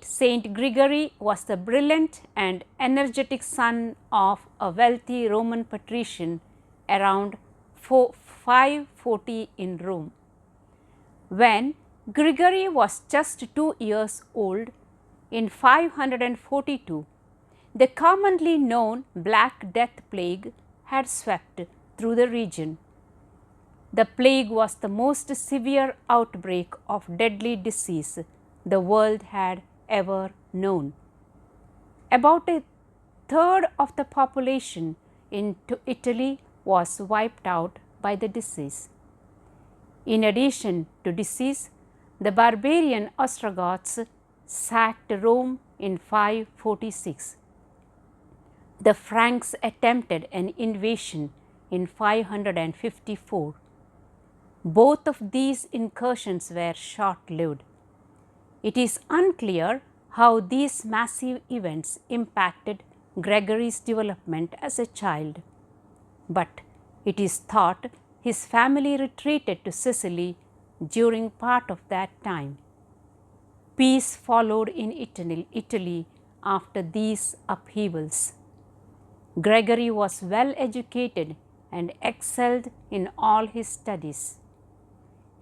Saint Gregory, was the brilliant and energetic son of a wealthy Roman patrician around 540 in Rome. When Gregory was just 2 years old, in 542, the commonly known Black Death plague had swept through the region. The plague was the most severe outbreak of deadly disease the world had ever known. About a third of the population in Italy was wiped out by the disease. In addition to disease, the barbarian Ostrogoths sacked Rome in 546. The Franks attempted an invasion in 554. Both of these incursions were short-lived. It is unclear how these massive events impacted Gregory's development as a child, but it is thought his family retreated to Sicily during part of that time. Peace followed in Italy after these upheavals. Gregory was well educated and excelled in all his studies.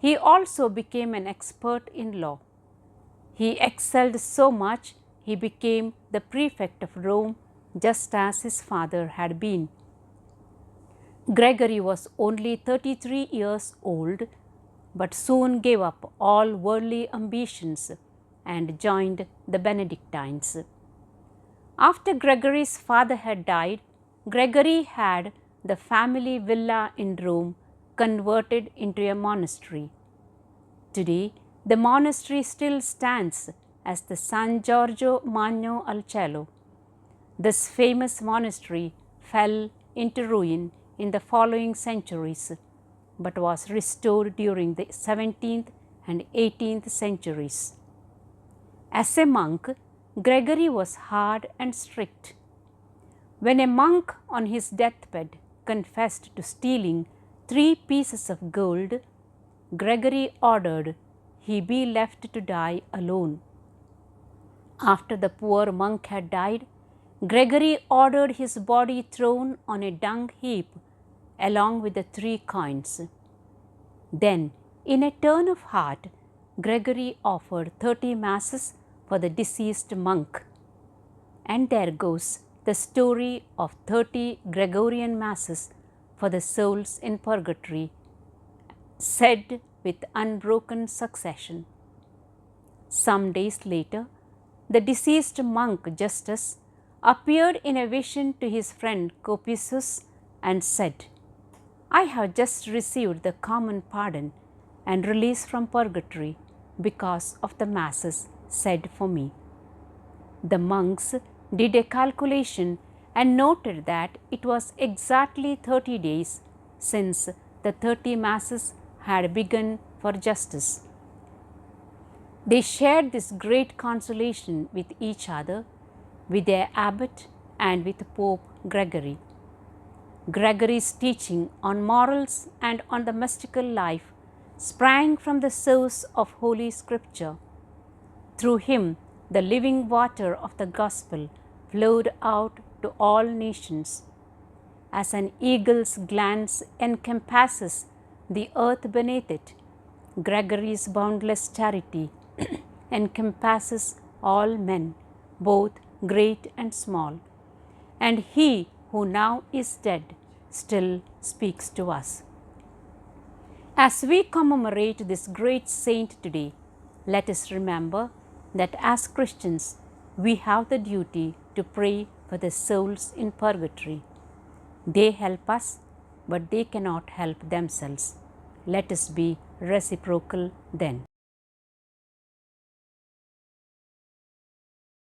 He also became an expert in law. He excelled so much he became the prefect of Rome just as his father had been. Gregory was only 33 years old, but soon gave up all worldly ambitions and joined the Benedictines. After Gregory's father had died, Gregory had the family villa in Rome converted into a monastery. Today, the monastery still stands as the San Giorgio Magno al Cielo. This famous monastery fell into ruin in the following centuries, but was restored during the 17th and 18th centuries. As a monk, Gregory was hard and strict. When a monk on his deathbed confessed to stealing 3 pieces of gold, Gregory ordered he be left to die alone. After the poor monk had died, Gregory ordered his body thrown on a dung heap along with the 3 coins. Then, in a turn of heart, Gregory offered 30 masses for the deceased monk. And there goes the story of 30 Gregorian masses for the souls in purgatory, said with unbroken succession. Some days later, the deceased monk Justus appeared in a vision to his friend Copicius and said, "I have just received the common pardon and release from purgatory because of the masses said for me." The monks did a calculation and noted that it was exactly 30 days since the 30 masses had begun for Justus. They shared this great consolation with each other, with their abbot, and with Pope Gregory. Gregory's teaching on morals and on the mystical life sprang from the source of Holy Scripture. Through him, the living water of the gospel flowed out to all nations. As an eagle's glance encompasses the earth beneath it, Gregory's boundless charity encompasses all men, both great and small, and he who now is dead still speaks to us. As we commemorate this great saint today, let us remember that as Christians, we have the duty to pray for the souls in purgatory. They help us, but they cannot help themselves. Let us be reciprocal then.